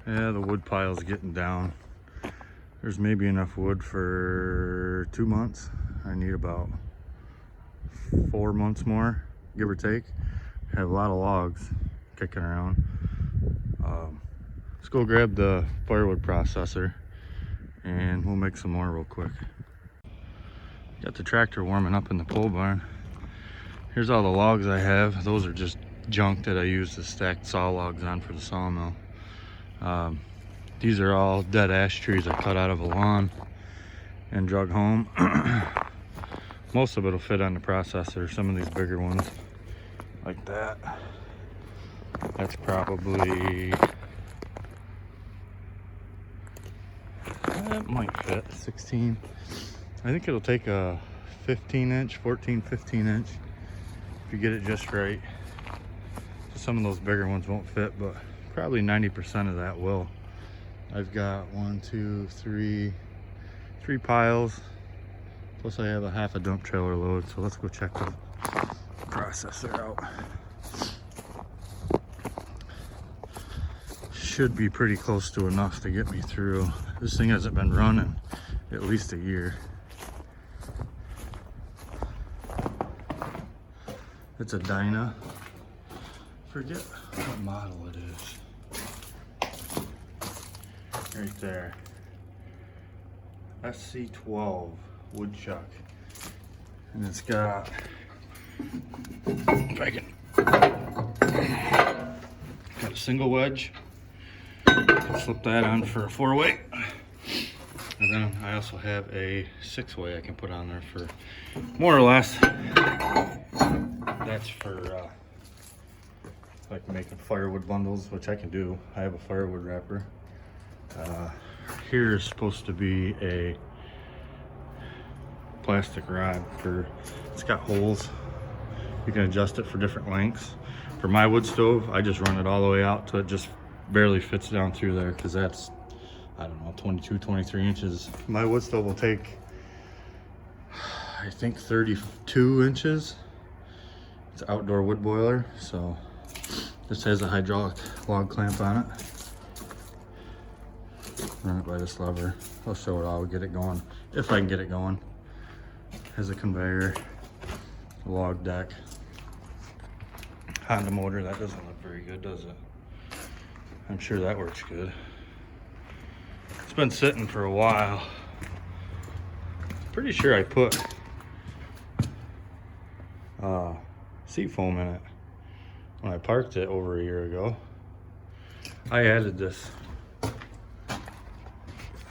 Yeah, the wood pile's getting down. There's maybe enough wood for 2 months. I need about 4 months more, give or take. I have a lot of logs kicking around. Let's go grab the firewood processor and we'll make some more real quick. Got the tractor warming up in the pole barn. Here's all the logs I have. Those are just junk that I use to stack saw logs on for the sawmill. These are all dead ash trees I cut out of a lawn and drug home. Most of it will fit on the processor. Some of these bigger ones, like that. That's probably, that might fit 16. I think it'll take a 15 inch, 14, 15 inch if you get it just right. So some of those bigger ones won't fit, but probably 90% of that will. I've got 3 piles, plus I have a half a dump trailer load. So let's go check the processor out. Should be pretty close to enough to get me through. This thing hasn't been running at least a year. It's a DYNA. Forget what model it is. Right there. SC12 woodchuck. And it's got, if I can, got a single wedge. Slip that on for a 4-way. And then I also have a 6-way I can put on there for more or less. That's for like making firewood bundles, which I can do. I have a firewood wrapper. Here is supposed to be a plastic rod for, it's got holes. You can adjust it for different lengths. For my wood stove, I just run it all the way out till it just barely fits down through there, because that's, I don't know, 22, 23 inches. My wood stove will take, I think, 32 inches. It's an outdoor wood boiler, so this has a hydraulic log clamp on it. Run it by this lever. I'll show it all, get it going, if I can get it going. Has a conveyor, a log deck, Honda motor. That doesn't look very good, does it? I'm sure that works good. It's been sitting for a while. Pretty sure I put seat foam in it when I parked it over a year ago. I added this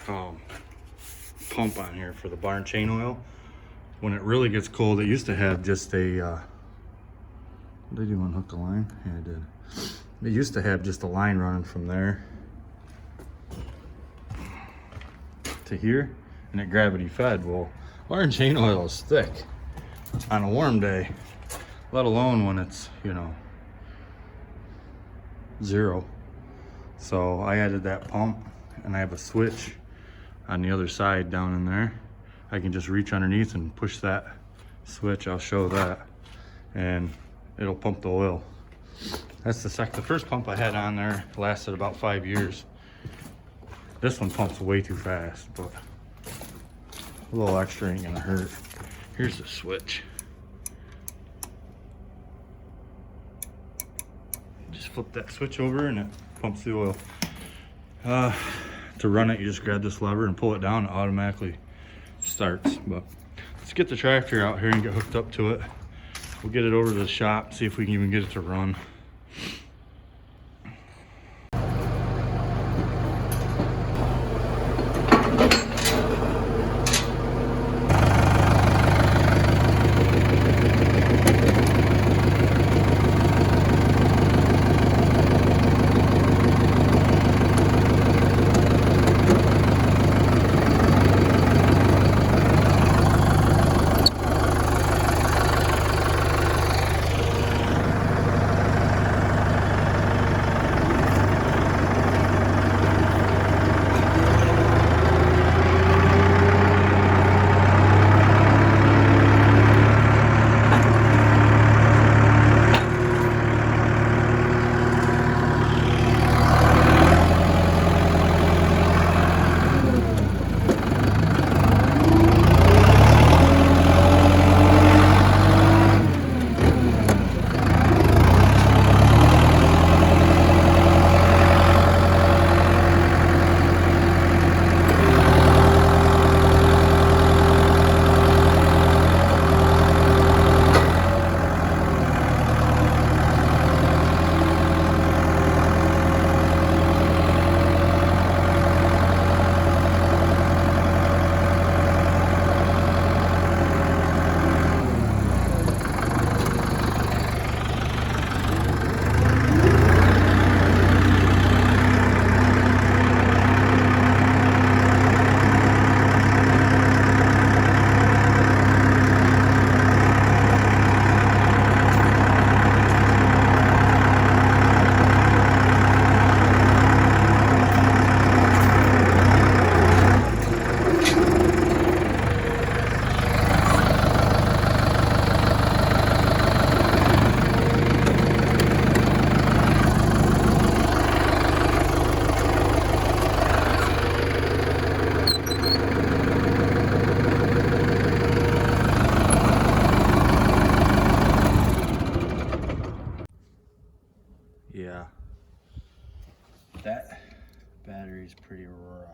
pump on here for the barn chain oil. When it really gets cold, it used to have just a, did you unhook the line? Yeah, I did. It used to have just a line running from there to here, and it gravity fed. Well, barn chain oil is thick on a warm day, let alone when it's, you know, 0. So I added that pump, and I have a switch on the other side down in there. I can just reach underneath and push that switch. I'll show that, and it'll pump the oil. That's the first pump I had on there lasted about 5 years. This one pumps way too fast, but a little extra ain't gonna hurt. Here's the switch. Just flip that switch over and it pumps the oil. To run it, you just grab this lever and pull it down, it automatically starts. But let's get the tractor out here and get hooked up to it. We'll get it over to the shop, see if we can even get it to run. That battery's pretty rough.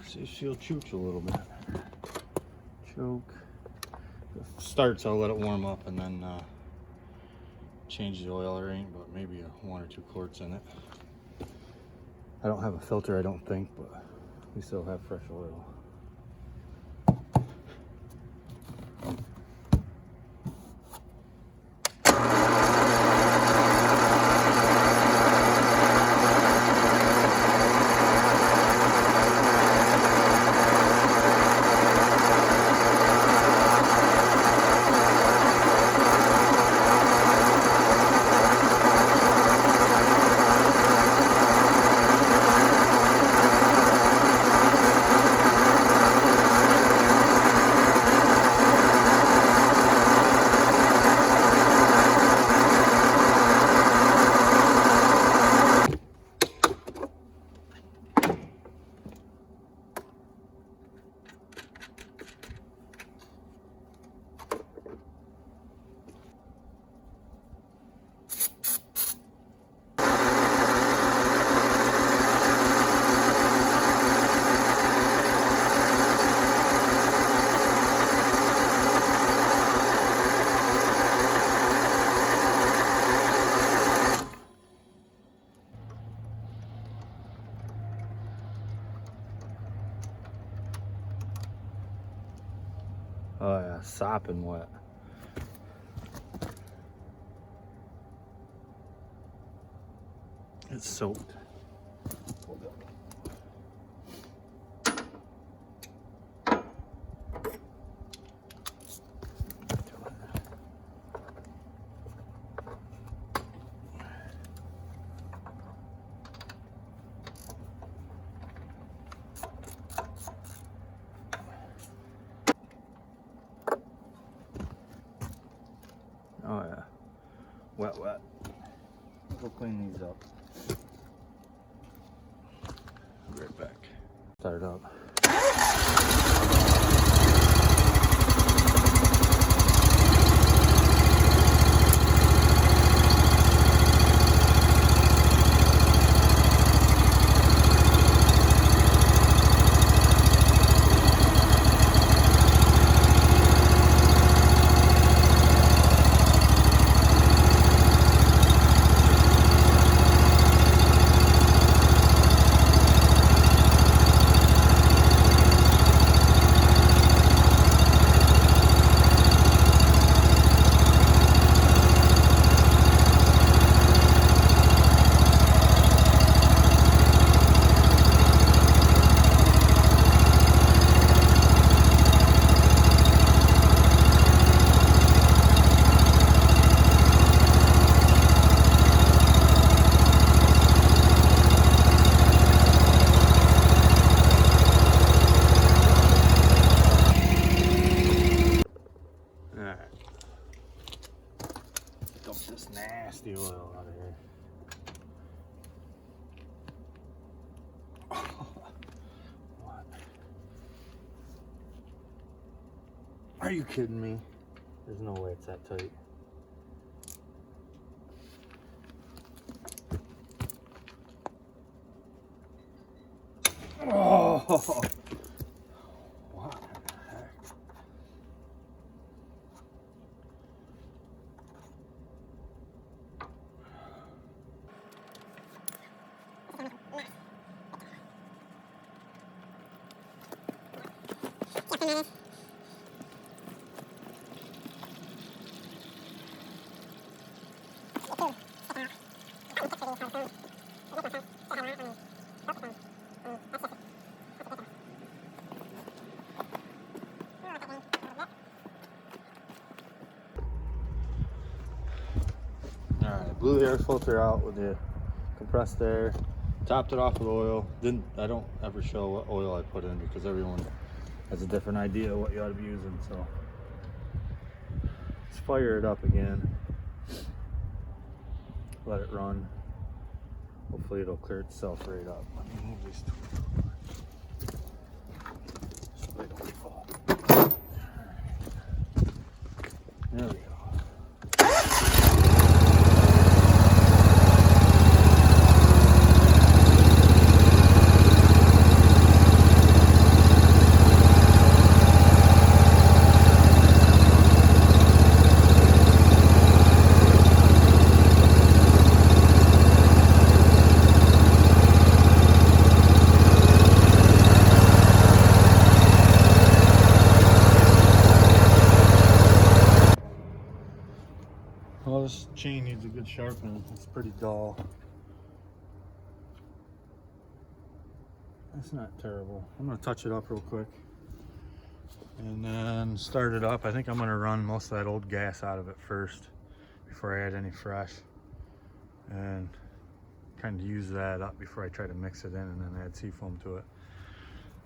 See if she'll chooch a little bit. Choke. If it starts, I'll let it warm up and then change the oil. There ain't but maybe 1 or 2 quarts in it. I don't have a filter, I don't think, but we still have fresh oil. Oh yeah, sopping wet. It's soaked. Oh yeah, wet, wet. We'll clean these up. Be right back. Start up. Nasty oil out of here. What? Are you kidding me? There's no way it's that tight. Oh! What the heck? Alright, blew the air filter out with the compressed air, topped it off with oil. I don't ever show what oil I put in because everyone has a different idea of what you ought to be using. So Let's fire it up again. Let it run. Hopefully it'll clear itself right up. Let me move these two so they don't fall. There we go. Well, this chain needs a good sharpening. It's pretty dull. That's not terrible. I'm going to touch it up real quick and then start it up. I think I'm going to run most of that old gas out of it first before I add any fresh, and kind of use that up before I try to mix it in and then add seafoam to it.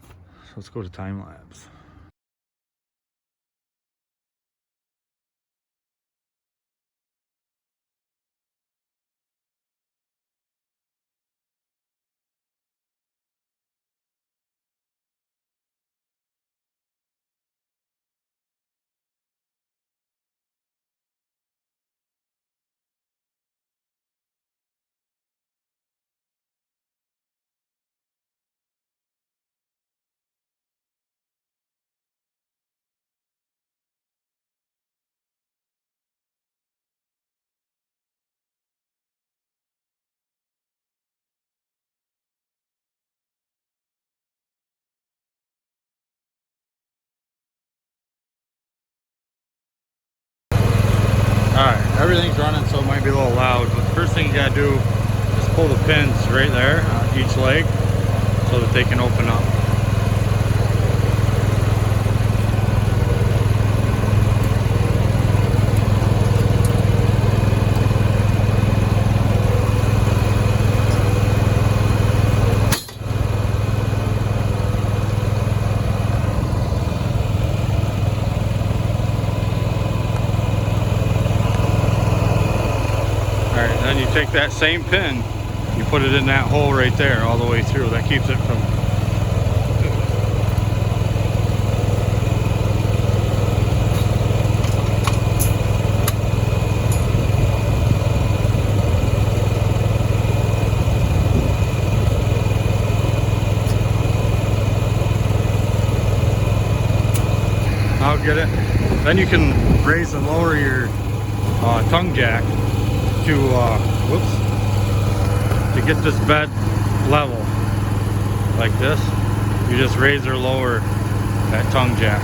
So let's go to time lapse. Alright, everything's running, so it might be a little loud, but the first thing you gotta do is pull the pins right there on each leg so that they can open up. Then you take that same pin, you put it in that hole right there all the way through. That keeps it from... I'll get it. Then you can raise and lower your tongue jack to get this bed level like this. You just raise or lower that tongue jack.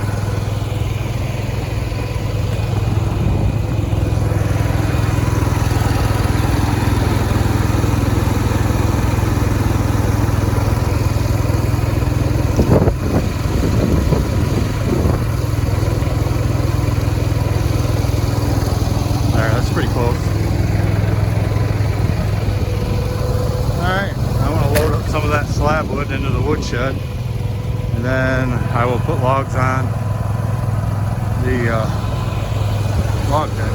There, that's pretty close. Some of that slab wood into the woodshed, and then I will put logs on the log deck.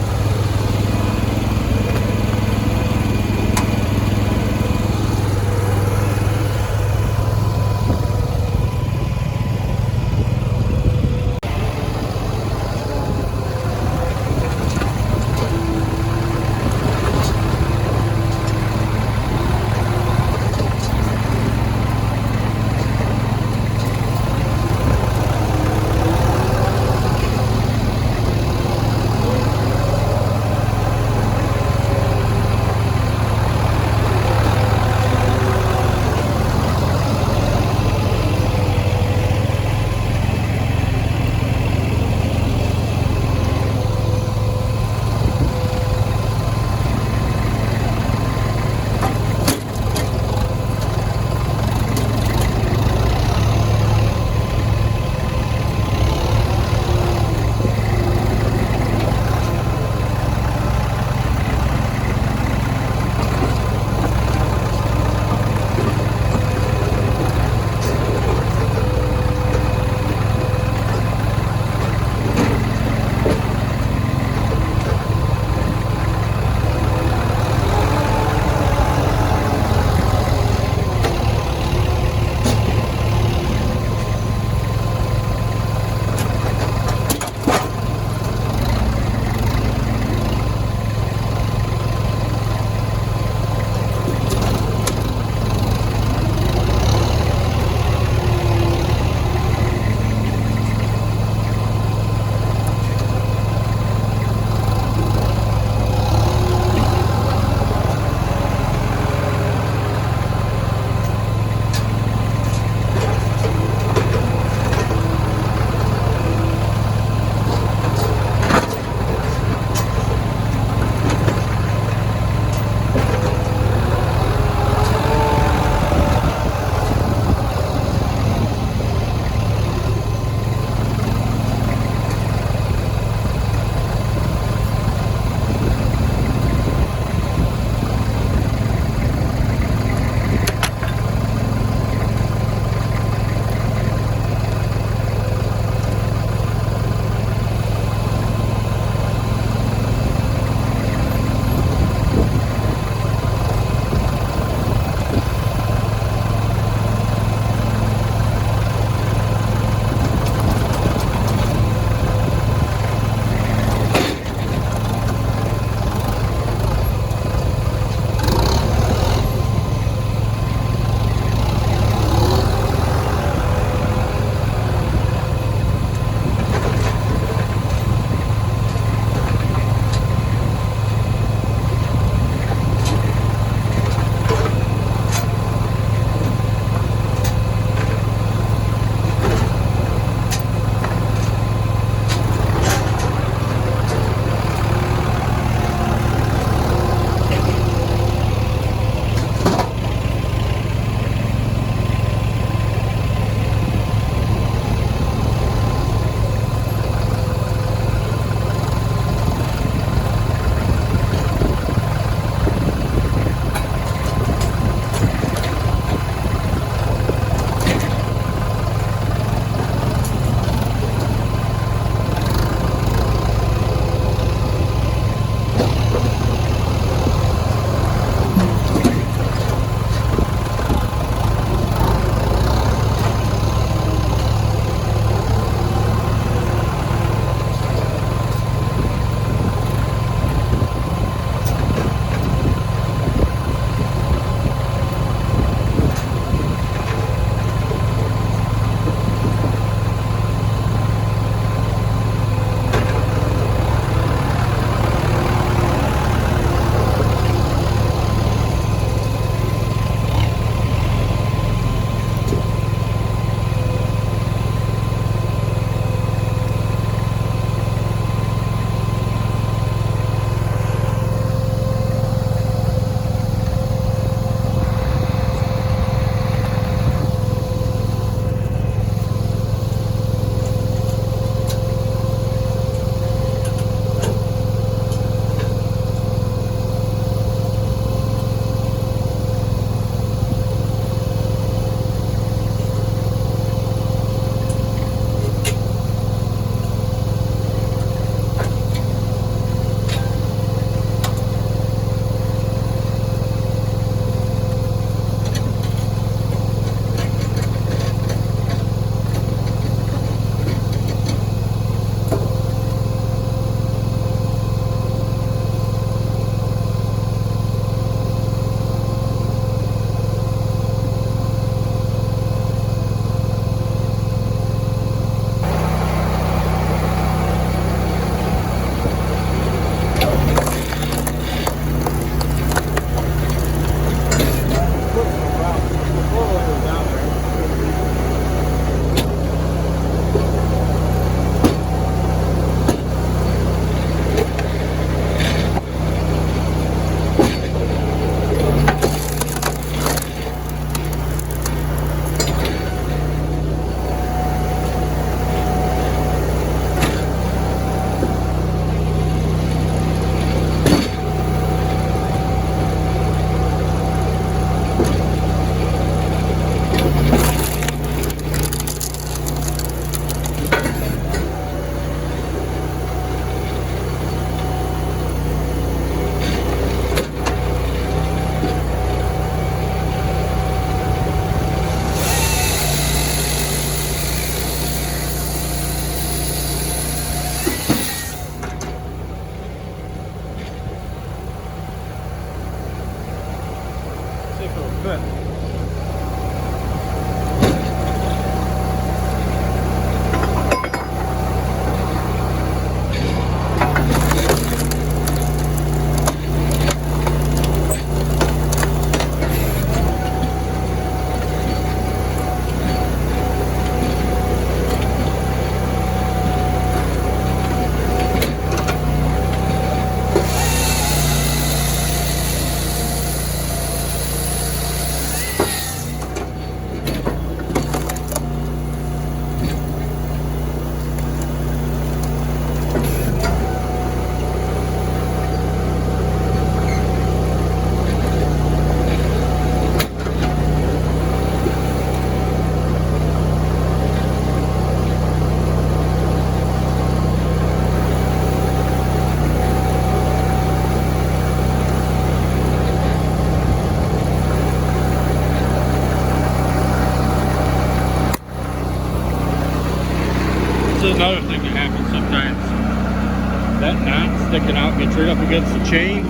that knot sticking out gets right up against the chain,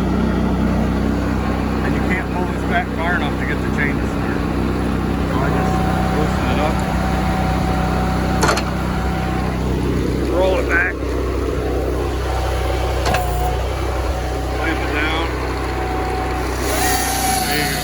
and you can't pull this back far enough to get the chain to start. So I just loosen it up, roll it back, clamp it down. There you go.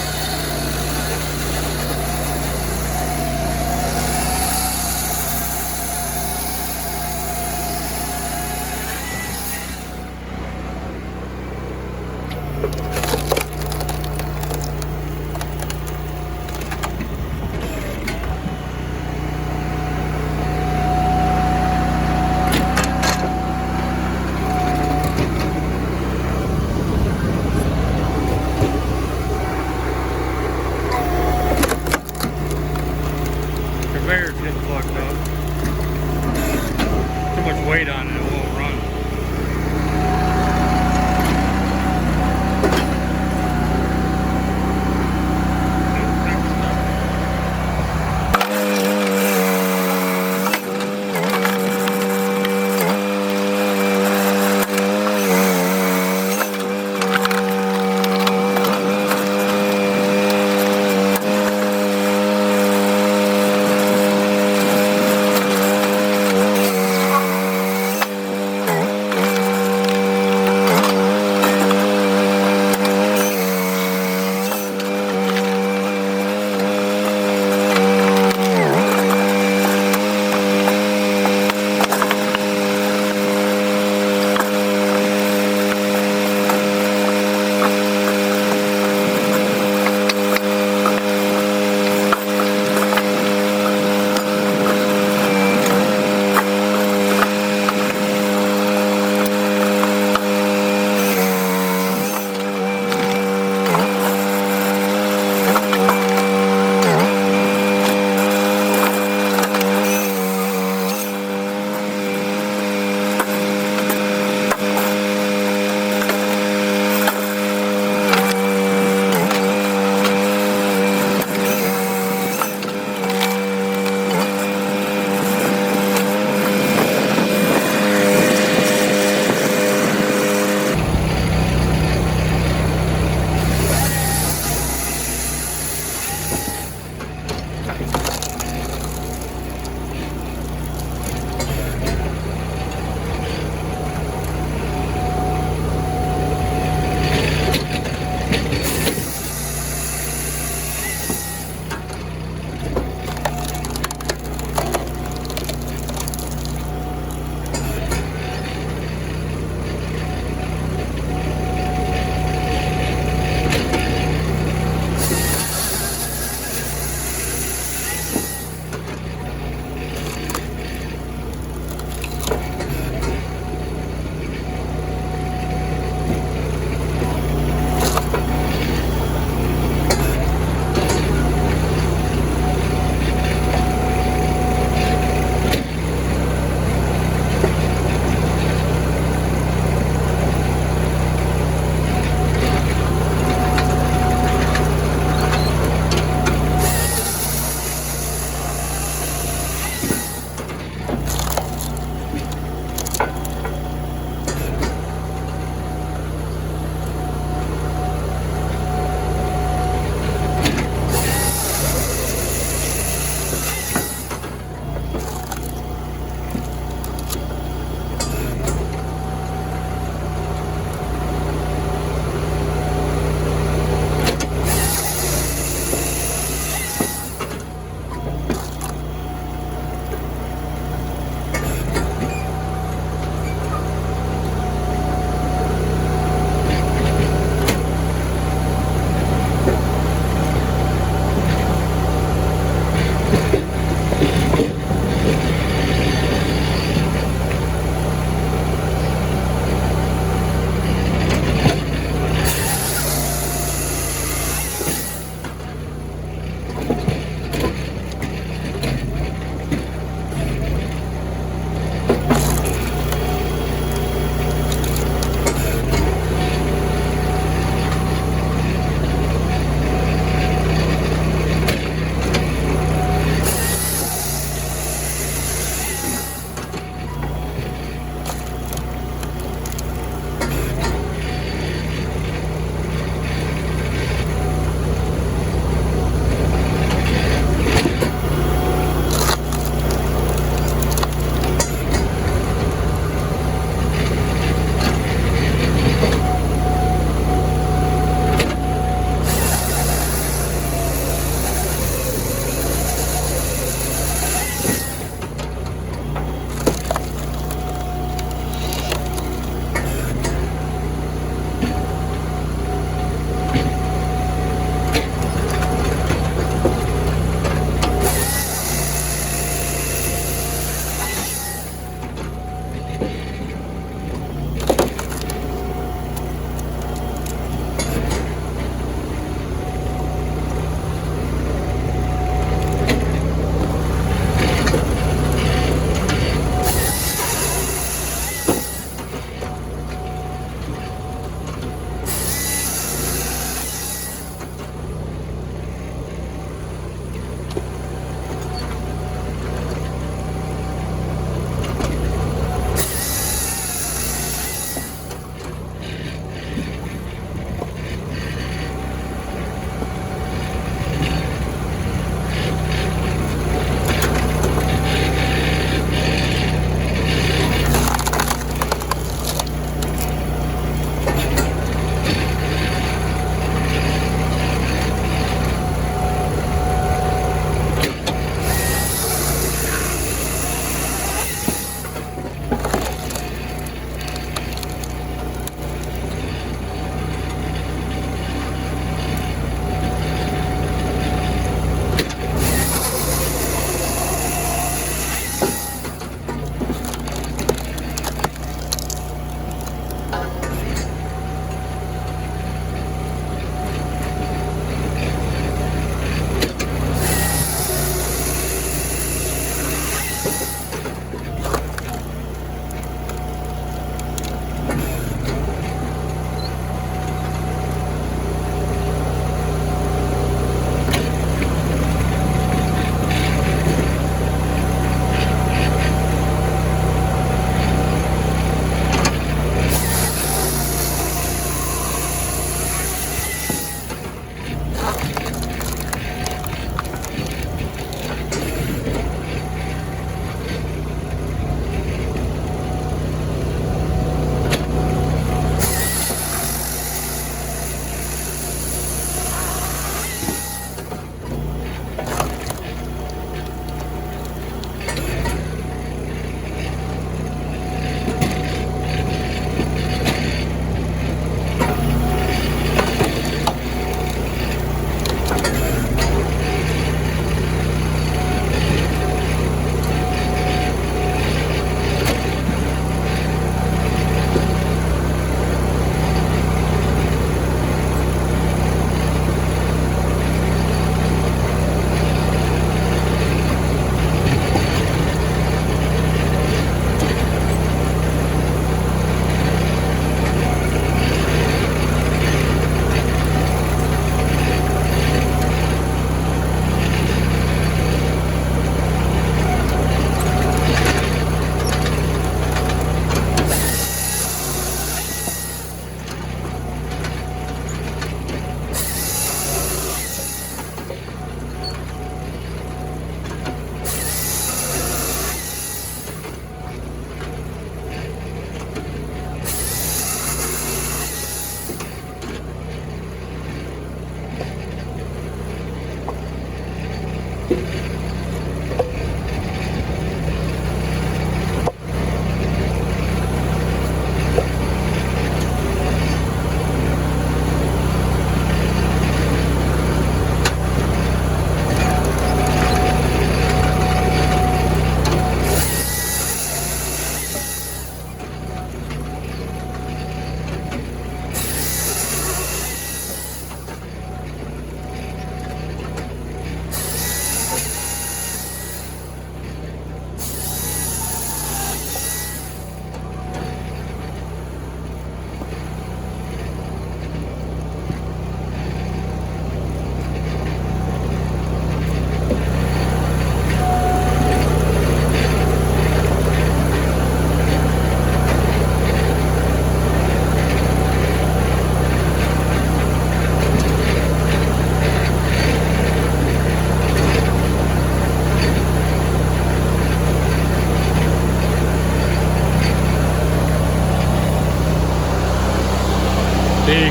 me,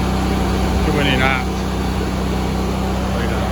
too many knots. Lay down.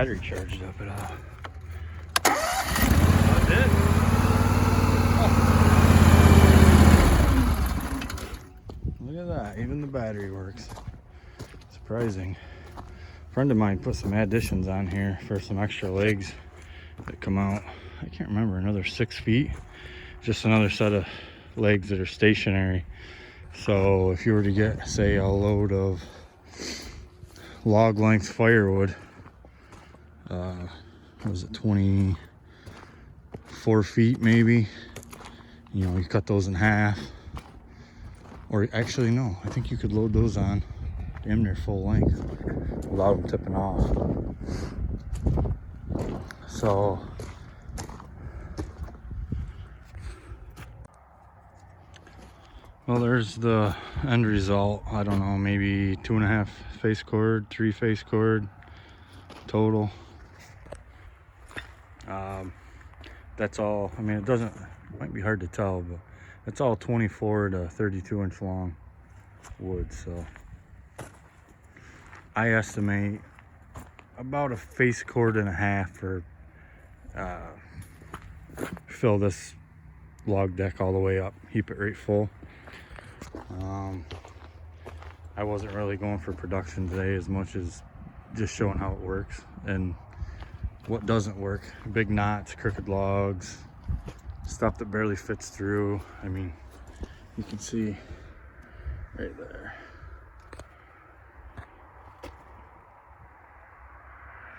battery charged up at all. That did. Oh. Look at that, even the battery works. Surprising. A friend of mine put some additions on here for some extra legs that come out. I can't remember, another 6 feet. Just another set of legs that are stationary. So if you were to get, say, a load of log length firewood, what was it, 24 feet maybe, you know, you cut those in half. Or actually no, I think you could load those on damn near full length without them tipping off. So well, there's the end result. I don't know, maybe 2.5 face cord, 3 face cord total. That's all. I mean, it might be hard to tell, but it's all 24 to 32 inch long wood. So I estimate about a face cord and a half for fill this log deck all the way up, heap it right full. I wasn't really going for production today as much as just showing how it works and what doesn't work. Big knots, crooked logs, stuff that barely fits through. I mean, you can see right there.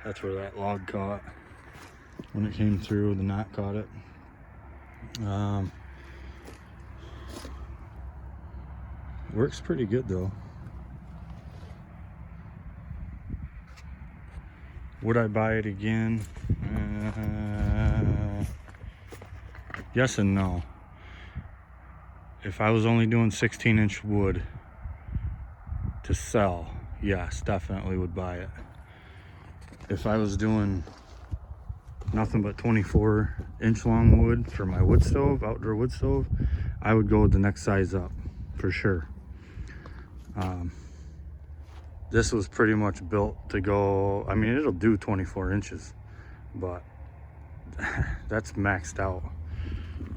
That's where that log caught. When it came through, the knot caught it. Works pretty good though. Would I buy it again? Yes and no. If I was only doing 16-inch wood to sell, yes, definitely would buy it. If I was doing nothing but 24-inch long wood for my wood stove, outdoor wood stove, I would go with the next size up for sure. This was pretty much built to go, I mean, it'll do 24 inches, but that's maxed out.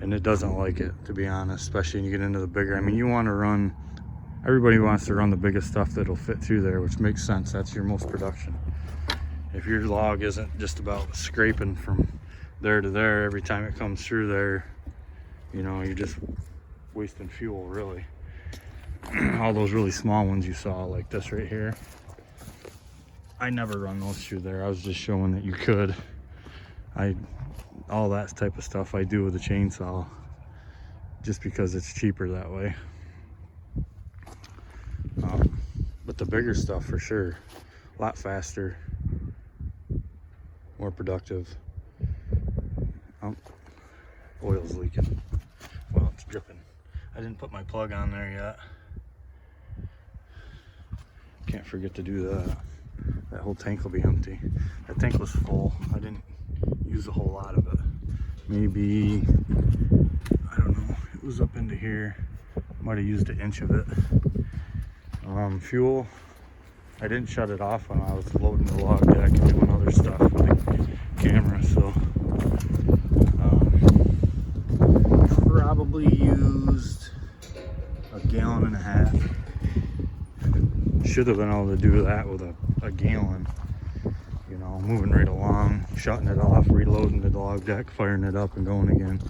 And it doesn't like it, to be honest, especially when you get into the bigger. I mean, you want to run, everybody wants to run the biggest stuff that'll fit through there, which makes sense. That's your most production. If your log isn't just about scraping from there to there every time it comes through there, you know, you're just wasting fuel, really. All those really small ones you saw, like this right here, I never run those through there. I was just showing that you could. All that type of stuff I do with a chainsaw, just because it's cheaper that way. But the bigger stuff for sure, a lot faster, more productive. Oil's leaking. Well, it's dripping. I didn't put my plug on there yet. Can't forget to do that. That whole tank will be empty. That tank was full. I didn't use a whole lot of it. Maybe, I don't know, it was up into here. Might have used an inch of it. Fuel, I didn't shut it off when I was loading the log deck and doing other stuff with the camera, so probably used 1.5 gallons. Should have been able to do that with a gallon, you know, moving right along, shutting it off, reloading the log deck, firing it up and going again.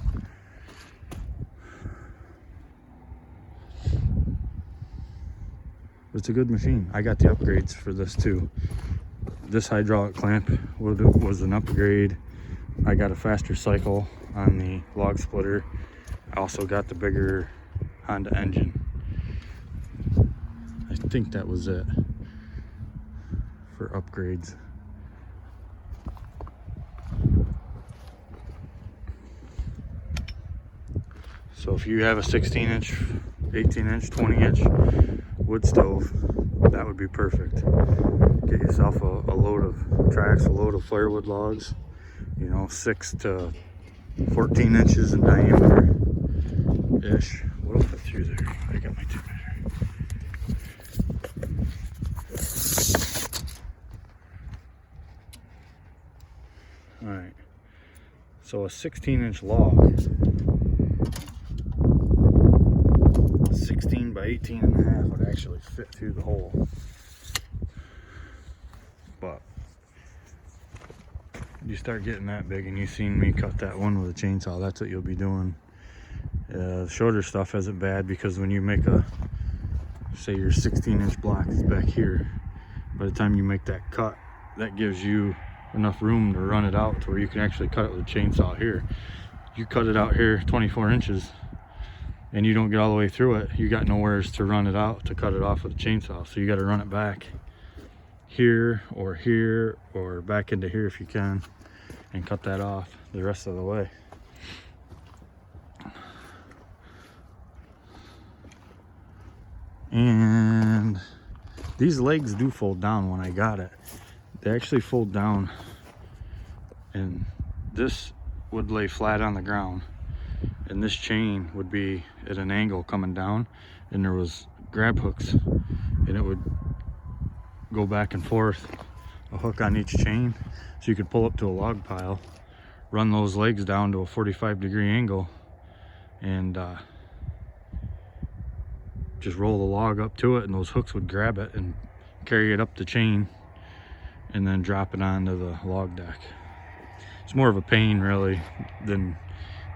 It's a good machine. I got the upgrades for this too. This hydraulic clamp was an upgrade. I got a faster cycle on the log splitter. I also got the bigger Honda engine. I think that was it for upgrades. So if you have a 16-inch, 18-inch, 20-inch wood stove, that would be perfect. Get yourself a load of tracks, a load of firewood logs, you know, 6 to 14 inches in diameter ish. What'll fit through there? I got my 2 measure. All right. So a 16-inch log, 16 by 18 and a half would actually fit through the hole. But you start getting that big, and you've seen me cut that one with a chainsaw, that's what you'll be doing. The shorter stuff isn't bad, because when you make a, say your 16-inch block is back here, by the time you make that cut, that gives you enough room to run it out to where you can actually cut it with a chainsaw here. You cut it out here 24 inches and you don't get all the way through it, you got nowhere to run it out to cut it off with a chainsaw. So you got to run it back here or back into here if you can, and cut that off the rest of the way. And these legs do fold down. When I got it, they actually fold down, and this would lay flat on the ground, and this chain would be at an angle coming down, and there was grab hooks, and it would go back and forth, a hook on each chain, so you could pull up to a log pile, run those legs down to a 45-degree angle, and just roll the log up to it, and those hooks would grab it and carry it up the chain and then drop it onto the log deck. It's more of a pain really than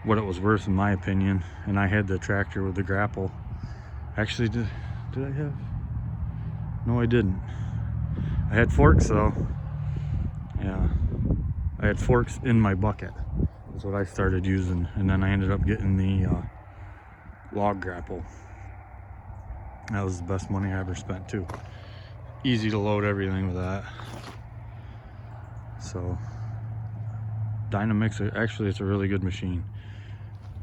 what it was worth, in my opinion. And I had the tractor with the grapple. Actually, did I have? No, I didn't. I had forks though. Yeah, I had forks in my bucket. That's what I started using, and then I ended up getting the log grapple. That was the best money I ever spent too. Easy to load everything with that. So DYNA, actually it's a really good machine.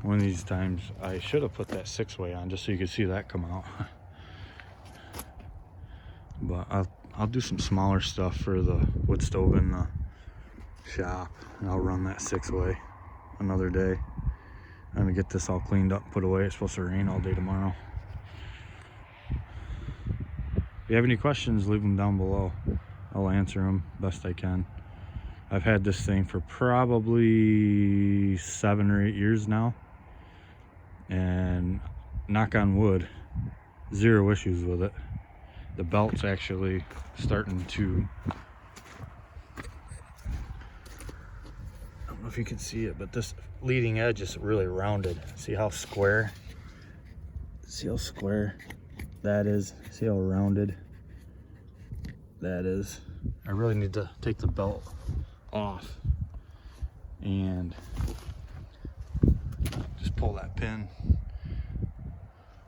One of these times I should have put that 6-way on just so you could see that come out. But I'll do some smaller stuff for the wood stove in the shop, and I'll run that 6-way another day. I'm gonna get this all cleaned up and put away. It's supposed to rain all day tomorrow. If you have any questions, leave them down below. I'll answer them best I can. I've had this thing for probably 7 or 8 years now, and knock on wood, 0 issues with it. The belt's actually starting to, I don't know if you can see it, but this leading edge is really rounded. See how square? See how square that is? See how rounded that is? I really need to take the belt off and just pull that pin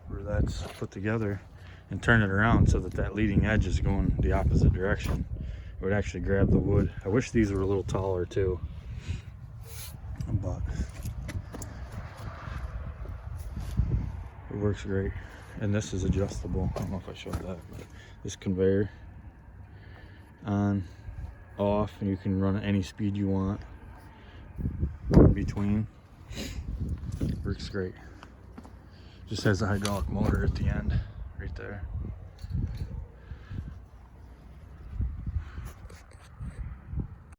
where that's put together and turn it around so that that leading edge is going the opposite direction. It would actually grab the wood. I wish these were a little taller too, but it works great. And this is adjustable. I don't know if I showed that, but this conveyor on, off, and you can run at any speed you want in between. Works great. Just has a hydraulic motor at the end right there.